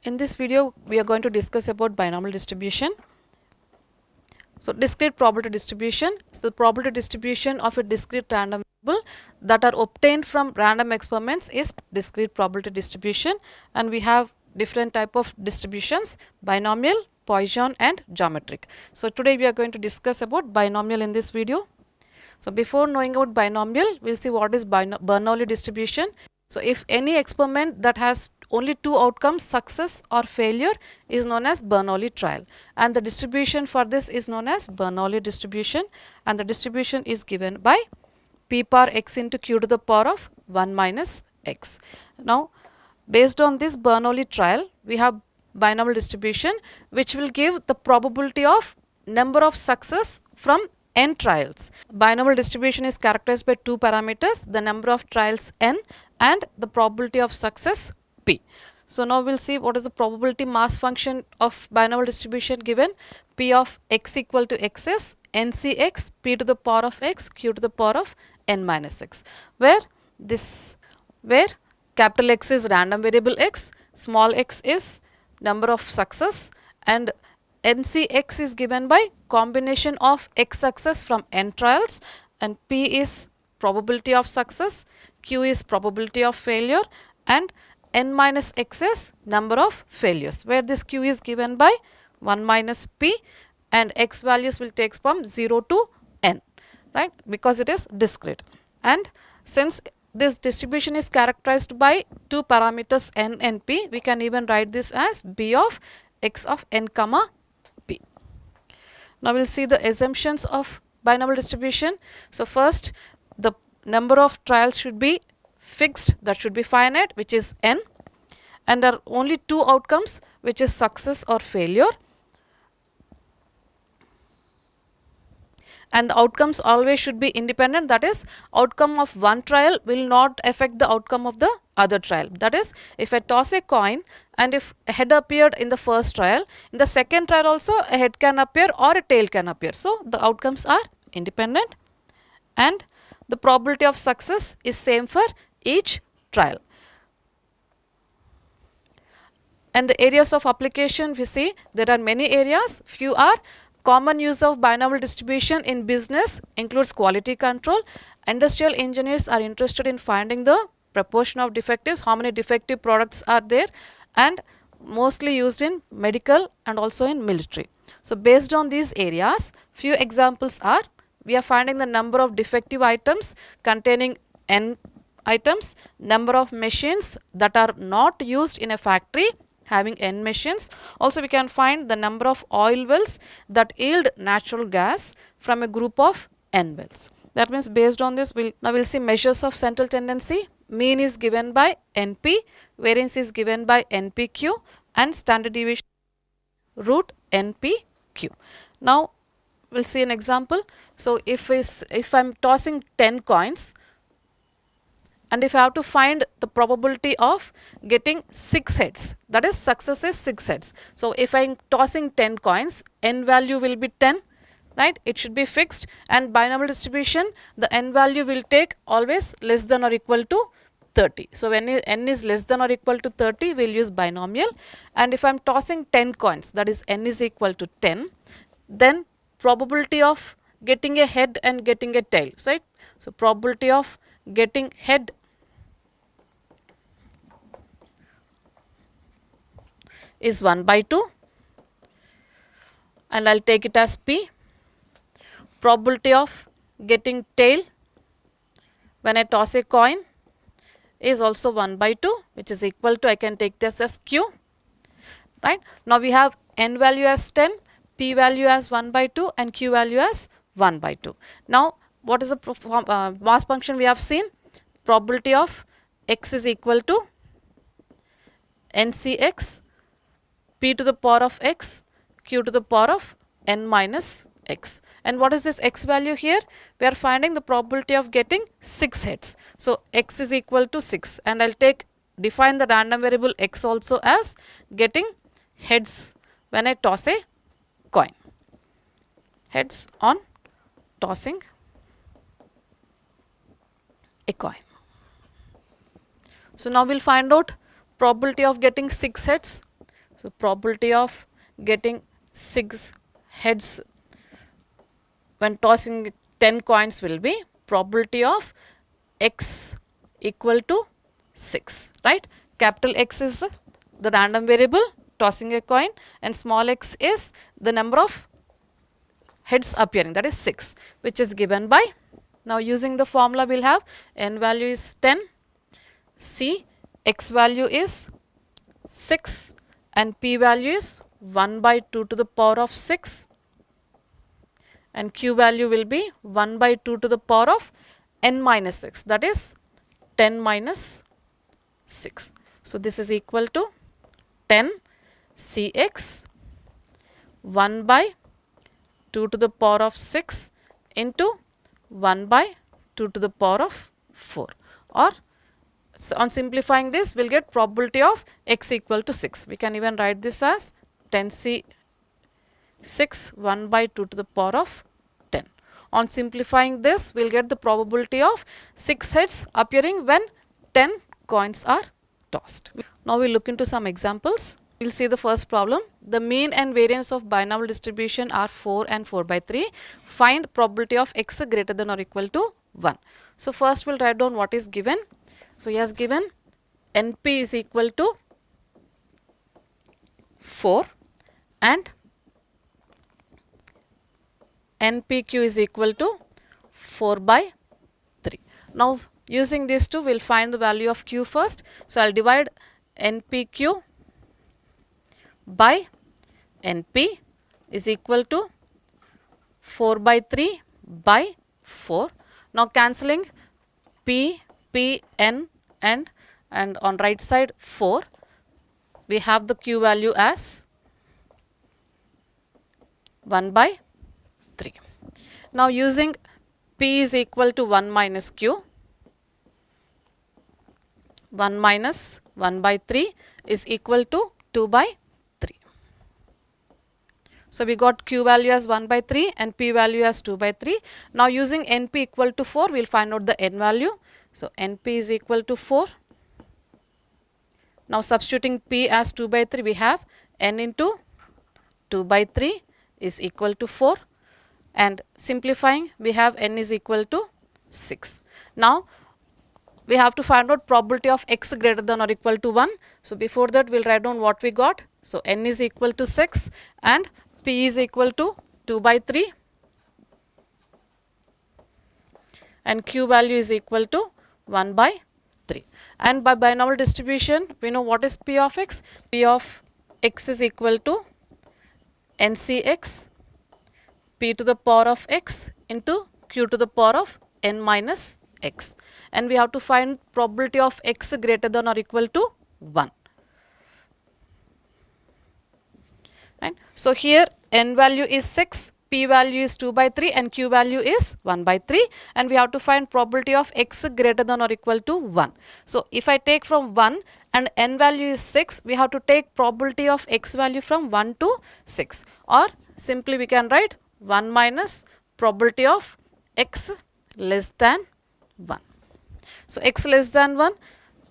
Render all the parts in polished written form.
In this video, we are going to discuss about binomial distribution. So, discrete probability distribution is the probability distribution of a discrete random variable that are obtained from random experiments is discrete probability distribution, and we have different type of distributions: binomial, Poisson and geometric. So, today we are going to discuss about binomial in this video. So, before knowing about binomial, we will see what is Bernoulli distribution. So, if any experiment that has only two outcomes, success or failure, is known as Bernoulli trial, and the distribution for this is known as Bernoulli distribution, and the distribution is given by p power x into q to the power of 1 minus x. Now, based on this Bernoulli trial, we have binomial distribution, which will give the probability of number of success from n trials. Binomial distribution is characterized by two parameters: the number of trials n and the probability of success p. So, now we will see what is the probability mass function of binomial distribution given. P of x equal to x is ncx p to the power of x q to the power of n minus x, where capital X is random variable x, small x is number of success, and ncx is given by combination of x success from n trials, and p is probability of success, q is probability of failure, and n minus x is number of failures, where this q is given by 1 minus p, and x values will take from 0 to n, right, because it is discrete. And since this distribution is characterized by two parameters n and p, we can even write this as b of x of n comma p. Now, we will see the assumptions of binomial distribution. So, first, the number of trials should be fixed, that should be finite, which is n, and there are only two outcomes, which is success or failure, and the outcomes always should be independent, that is, outcome of one trial will not affect the outcome of the other trial. That is, if I toss a coin and if a head appeared in the first trial, in the second trial also a head can appear or a tail can appear. So, the outcomes are independent, and the probability of success is same for each trial. And the areas of application, we see there are many areas. Few are: common use of binomial distribution in business includes quality control. Industrial engineers are interested in finding the proportion of defectives, how many defective products are there, and mostly used in medical and also in military. So, based on these areas, few examples are: we are finding the number of defective items containing n items, number of machines that are not used in a factory having n machines. Also, we can find the number of oil wells that yield natural gas from a group of n wells. That means, based on this, now we'll see measures of central tendency. Mean is given by NP, variance is given by NPQ, and standard deviation root NPQ. Now, we'll see an example. So, if I'm tossing 10 coins, and if I have to find the probability of getting 6 heads, that is, success is 6 heads. So, if I am tossing 10 coins, n value will be 10, right, it should be fixed, and binomial distribution, the n value will take always less than or equal to 30. So, when n is less than or equal to 30, we will use binomial, and if I am tossing 10 coins, that is, n is equal to 10, then probability of getting a head and getting a tail, right. So, probability of getting head is 1 by 2, and I will take it as p. Probability of getting tail when I toss a coin is also 1 by 2, which is equal to, I can take this as q, right. Now, we have n value as 10, p value as 1 by 2, and q value as 1 by 2. Now, what is the mass function we have seen? Probability of x is equal to ncx p to the power of x q to the power of n minus x. And what is this x value here? We are finding the probability of getting 6 heads. So, x is equal to 6, and I will define the random variable x also as getting heads when I toss a coin, heads on tossing a coin. So, now we will find out probability of getting 6 heads. So probability of getting 6 heads when tossing 10 coins will be probability of x equal to 6, right. Capital X is the random variable tossing a coin, and small x is the number of heads appearing, that is 6, which is given by, now using the formula we will have n value is 10, C x value is 6 and p value is 1 by 2 to the power of 6, and q value will be 1 by 2 to the power of n minus 6, that is 10 minus 6. So this is equal to 10 Cx 1 by 2 to the power of 6 into 1 by 2 to the power of 4, or on simplifying this we will get probability of x equal to 6. We can even write this as 10 C 6 1 by 2 to the power of 10. On simplifying this we will get the probability of 6 heads appearing when 10 coins are tossed. Now we will look into some examples. We will see the first problem. The mean and variance of binomial distribution are 4 and 4 by 3. Find probability of x greater than or equal to 1. So first we will write down what is given. So he has given NP is equal to 4 and NPQ is equal to 4 by 3. Now using these two we will find the value of Q first. So I will divide NPQ by NP is equal to 4 by 3 by 4. Now cancelling P, N and on right side 4, we have the Q value as 1 by 3. Now using P is equal to 1 minus Q, 1 minus 1 by 3 is equal to 2 by 3. So we got Q value as 1 by 3 and P value as 2 by 3. Now using NP equal to 4, we will find out the N value. So NP is equal to 4. Now substituting P as 2 by 3, we have N into 2 by 3 is equal to 4, and simplifying we have N is equal to 6. Now we have to find out probability of x greater than or equal to 1. So before that we will write down what we got. So N is equal to 6 and P is equal to 2 by 3 and Q value is equal to 1 by 3. And by binomial distribution we know what is P of x. P of x is equal to NCx P to the power of x into Q to the power of n minus x, and we have to find probability of x greater than or equal to 1. Right. So here n value is 6, P value is 2 by 3 and Q value is 1 by 3, and we have to find probability of x greater than or equal to 1. So if I take from 1 and n value is 6, we have to take probability of x value from 1 to 6, or simply we can write 1 minus probability of x less than 1. So x less than 1,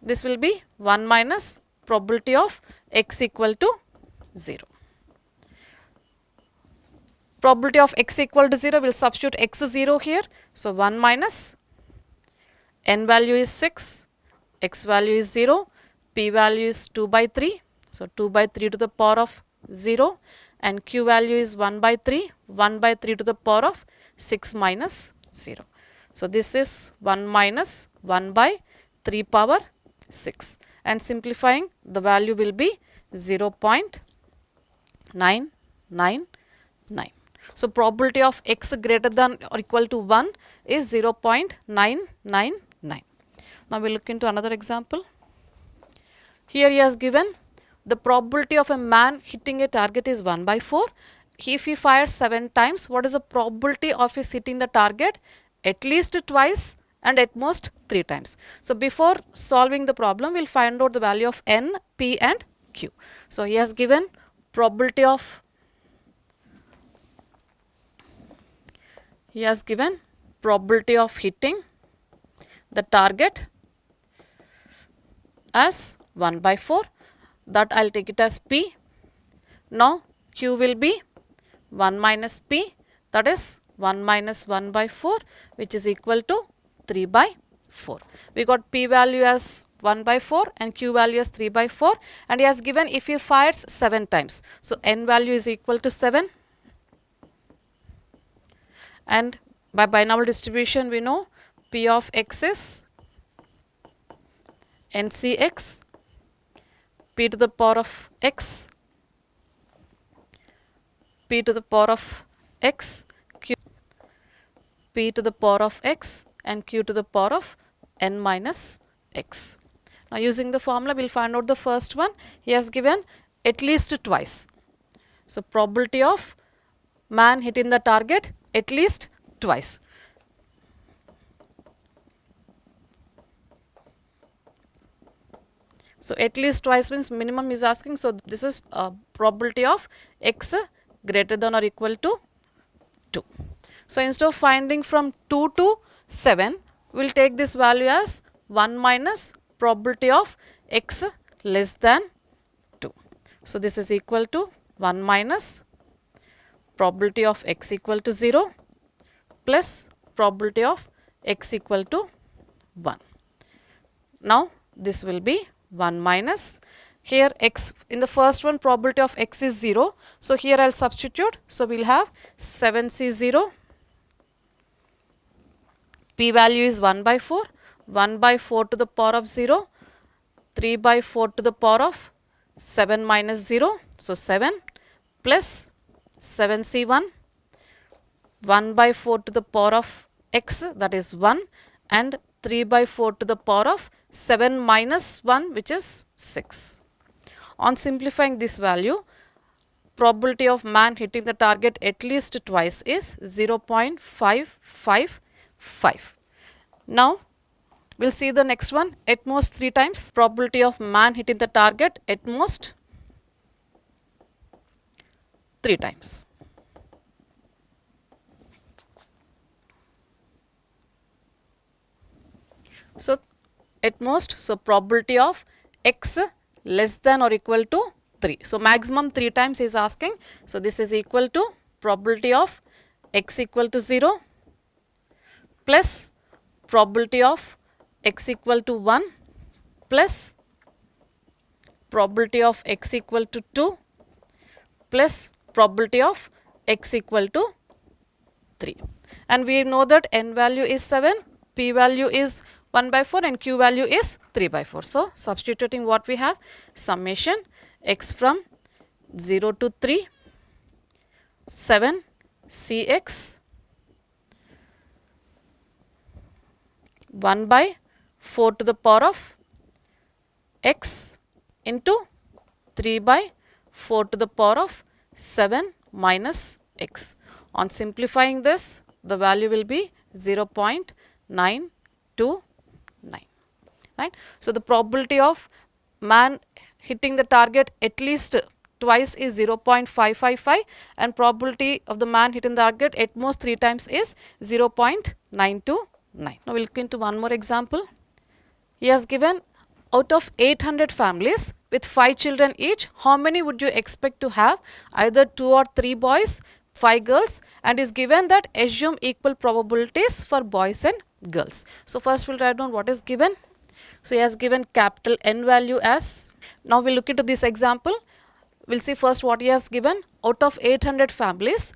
this will be 1 minus probability of x equal to 0. Probability of x equal to 0, we will substitute x 0 here. So 1 minus n value is 6, x value is 0, p value is 2 by 3. So 2 by 3 to the power of 0, and q value is 1 by 3, 1 by 3 to the power of 6 minus 0. So this is 1 minus 1 by 3 power 6, and simplifying the value will be 0.999. So probability of x greater than or equal to 1 is 0.999. Now we look into another example. Here he has given the probability of a man hitting a target is 1 by 4. If he fires 7 times, what is the probability of his hitting the target? At least twice and at most 3 times. So before solving the problem, we will find out the value of n, p and q. So he has given probability of hitting the target as 1 by 4, that I will take it as p, Now Q will be 1 minus P, that is 1 minus 1 by 4, which is equal to 3 by 4. We got P value as 1 by 4 and Q value as 3 by 4, and he has given if he fires 7 times. So N value is equal to 7, and by binomial distribution we know P of x is NCx, P to the power of x, P to the power of x, Q, P to the power of x, and Q to the power of n minus x. Now using the formula we will find out the first one. He has given at least twice. So probability of man hitting the target at least twice. So at least twice means minimum is asking. So this is probability of x greater than or equal to 2. So instead of finding from 2 to 7, we will take this value as 1 minus probability of x less than 2. So this is equal to 1 minus probability of x equal to 0 plus probability of x equal to 1. Now this will be 1 minus, here x, in the first one probability of x is 0. So here I will substitute. So we will have 7C0, P value is 1 by 4, 1 by 4 to the power of 0, 3 by 4 to the power of 7 minus 0. So 7 plus 7C1, 1 by 4 to the power of x, that is 1, and 3 by 4 to the power of 7 minus 1, which is 6. On simplifying this value, probability of man hitting the target at least twice is 0.555. Now we will see the next one, at most 3 times. Probability of man hitting the target at most 3 times. So at most, so probability of x less than or equal to 3. So maximum 3 times is asking. So this is equal to probability of x equal to 0 plus probability of x equal to 1 plus probability of x equal to 2 plus probability of x equal to 3. And we know that n value is 7, p value is 1 by 4 and q value is 3 by 4. So substituting what we have, summation x from 0 to 3, 7 cx 1 by 4 to the power of x into 3 by 4 to the power of 7 minus x. On simplifying this, the value will be 0.929. Right? So the probability of man hitting the target at least twice is 0.555 and probability of the man hitting the target at most 3 times is 0.929. Now we will look into one more example. He has given out of 800 families with 5 children each, how many would you expect to have? Either 2 or 3 boys, 5 girls, and is given that assume equal probabilities for boys and girls. So first we will write down what is given. So he has given capital N value as, now we will look into this example. We will see first what he has given. Out of 800 families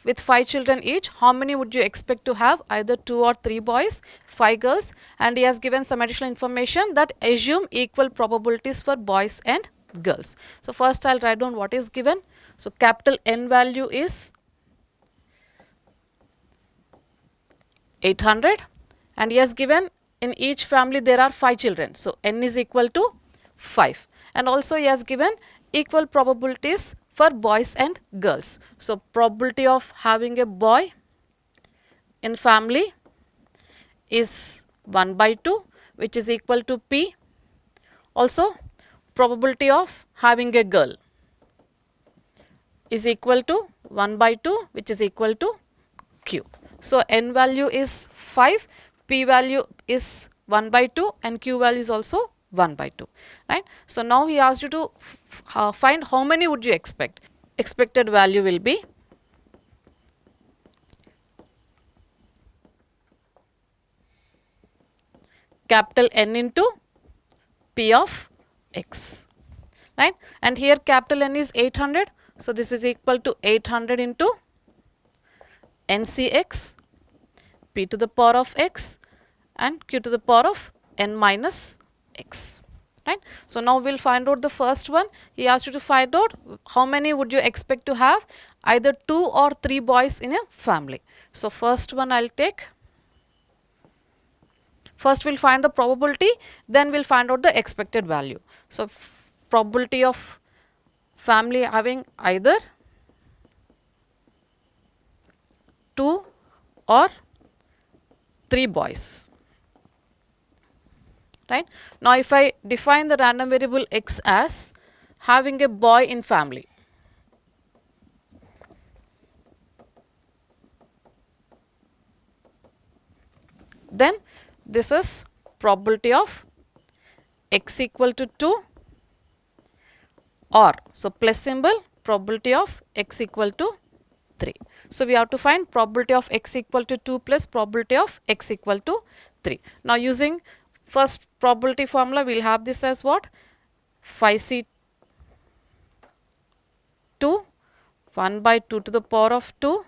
with 5 children each, how many would you expect to have? Either 2 or 3 boys, 5 girls, and he has given some additional information that assume equal probabilities for boys and girls. So first I will write down what is given. So capital N value is 800 and he has given in each family there are 5 children. So n is equal to 5, and also he has given equal probabilities for boys and girls. So probability of having a boy in family is 1 by 2, which is equal to P. Also probability of having a girl is equal to 1 by 2, which is equal to Q. So n value is 5, p value is 1 by 2 and q value is also 1 by 2, right. So now he asked you to find how many would you expect. expected value will be capital N into P of x, right? And here capital N is 800. So, this is equal to 800 into NCx, P to the power of x and Q to the power of N minus x, right? So, now we will find out the first one. He asked you to find out how many would you expect to have, either 2 or 3 boys in a family. So, first one I will take. First we will find the probability, then we will find out the expected value. So, probability of family having either 2 or 3 boys, right. Now, if I define the random variable x as having a boy in family, then this is probability of x equal to 2 or, so plus symbol, probability of x equal to 3. So, we have to find probability of x equal to 2 plus probability of x equal to 3. Now, using first probability formula, we will have this as what? Phi c 2, 1 by 2 to the power of 2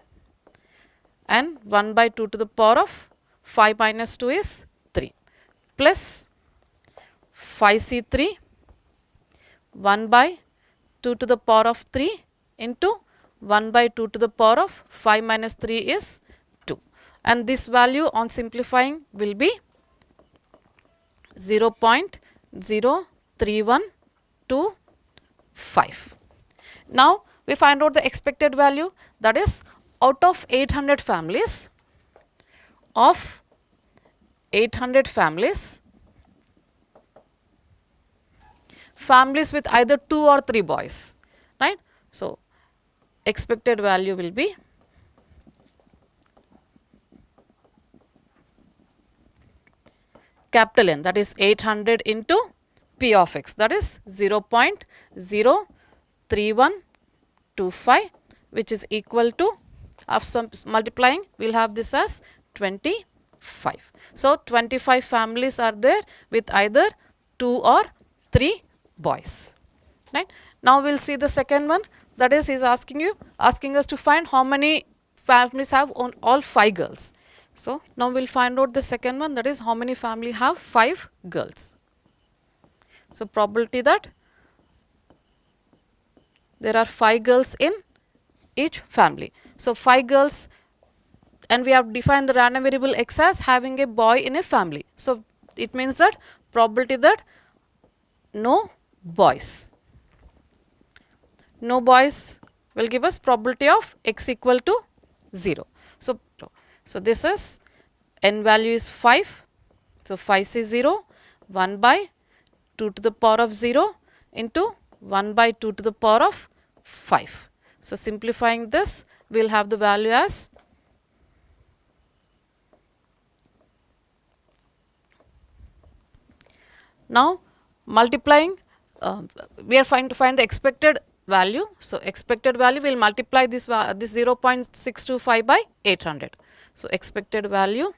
and 1 by 2 to the power of 5 minus 2 is 3 plus phi c 3, 1 by 2 to the power of 3 into 1 by 2 to the power of 5 minus 3 is 2, and this value on simplifying will be 0.03125. Now, we find out the expected value, that is out of 800 families, families with either 2 or 3 boys, right. So, expected value will be capital N, that is 800 into P of x, that is 0.03125, which is equal to, of some multiplying, we will have this as 25. So, 25 families are there with either 2 or 3 boys, right. Now, we will see the second one, that is, he is asking us to find how many families have all 5 girls. So, now we will find out the second one, that is how many family have 5 girls. So, probability that there are 5 girls in each family. So, 5 girls, and we have defined the random variable x as having a boy in a family. So, it means that probability that no boys will give us probability of x equal to 0. So, this is n value is 5. So, 5 is 0, 1 by 2 to the power of 0 into 1 by 2 to the power of 5. So, simplifying this, we will have the value as now multiplying, we are trying to find the expected value. So, expected value will multiply this 0.625 by 800. So, expected value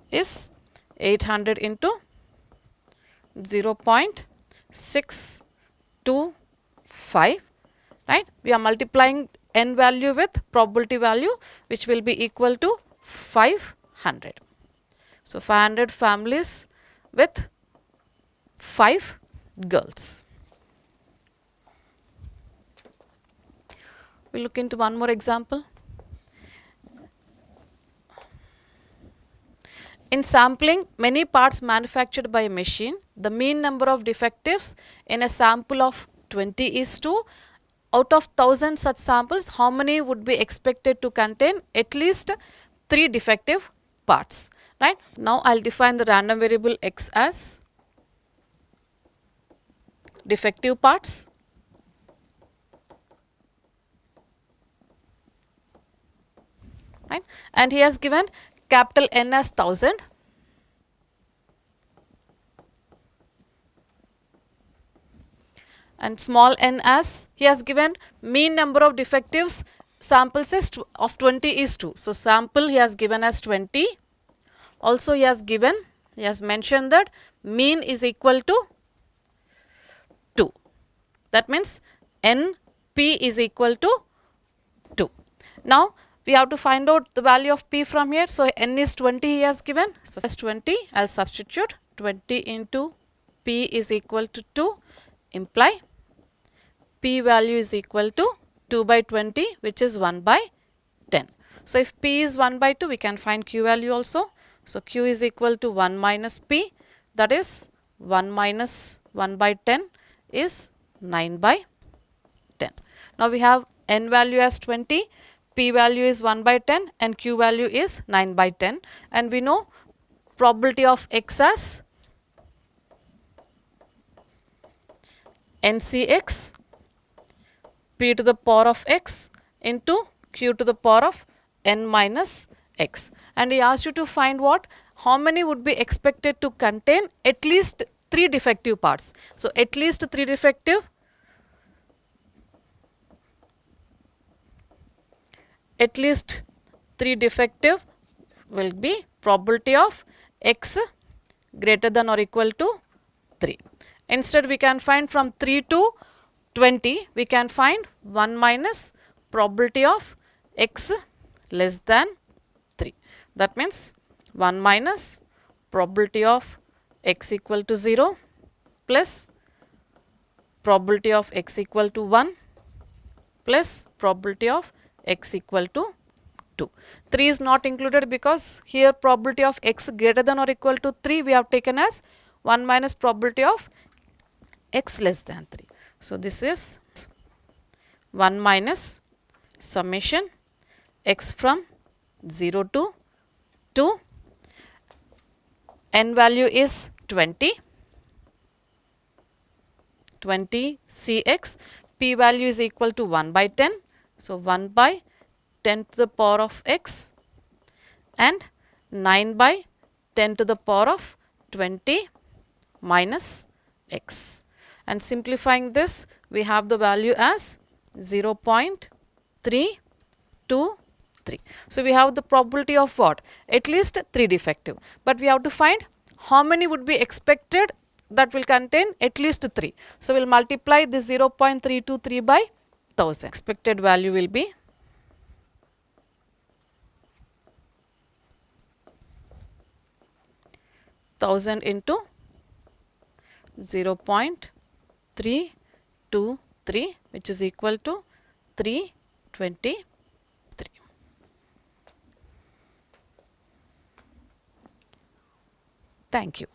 is 800 into 0.625, right. We are multiplying n value with probability value, which will be equal to 500. So, 500 families with 5 girls. We will look into one more example. In sampling many parts manufactured by a machine, the mean number of defectives in a sample of 20 is 2. Out of 1000 such samples, how many would be expected to contain at least 3 defective parts, right. Now, I will define the random variable x as defective parts, right, and he has given capital N as 1000, and small n as he has given mean number of defectives samples is of 20 is 2. So, sample he has given as 20. Also he has mentioned that mean is equal to 2. That means NP is equal to 2. Now, we have to find out the value of P from here. So, N is 20 he has given. So, as 20 I will substitute 20 into P is equal to 2 imply P value is equal to 2 by 20 which is 1 by 10. So, if P is 1 by 2 we can find Q value also. So, Q is equal to 1 minus P, that is 1 minus 1 by 10 is 9 by 10. Now, we have N value as 20, P value is 1 by 10 and Q value is 9 by 10, and we know probability of X as NCX P to the power of X into Q to the power of N minus X, and he asked you to find what? How many would be expected to contain at least 3 defective parts. So, at least 3 defective, at least 3 defective will be probability of X greater than or equal to 3. Instead, we can find from 3 to 20, we can find 1 minus probability of X less than 3. That means 1 minus probability of X equal to 0 plus probability of X equal to 1 plus probability of X equal to 2. 3 is not included because here probability of X greater than or equal to 3 we have taken as 1 minus probability of X less than 3. So, this is 1 minus summation X from 0 to 2, N value is 20 Cx, P value is equal to 1 by 10. So, 1 by 10 to the power of X and 9 by 10 to the power of 20 minus X, and simplifying this we have the value as 0.323. So, we have the probability of what? At least 3 defective, but we have to find how many would be expected that will contain at least 3. So, we will multiply this 0.323 by 1000. Expected value will be 1000 into 0.323 which is equal to 323. Thank you.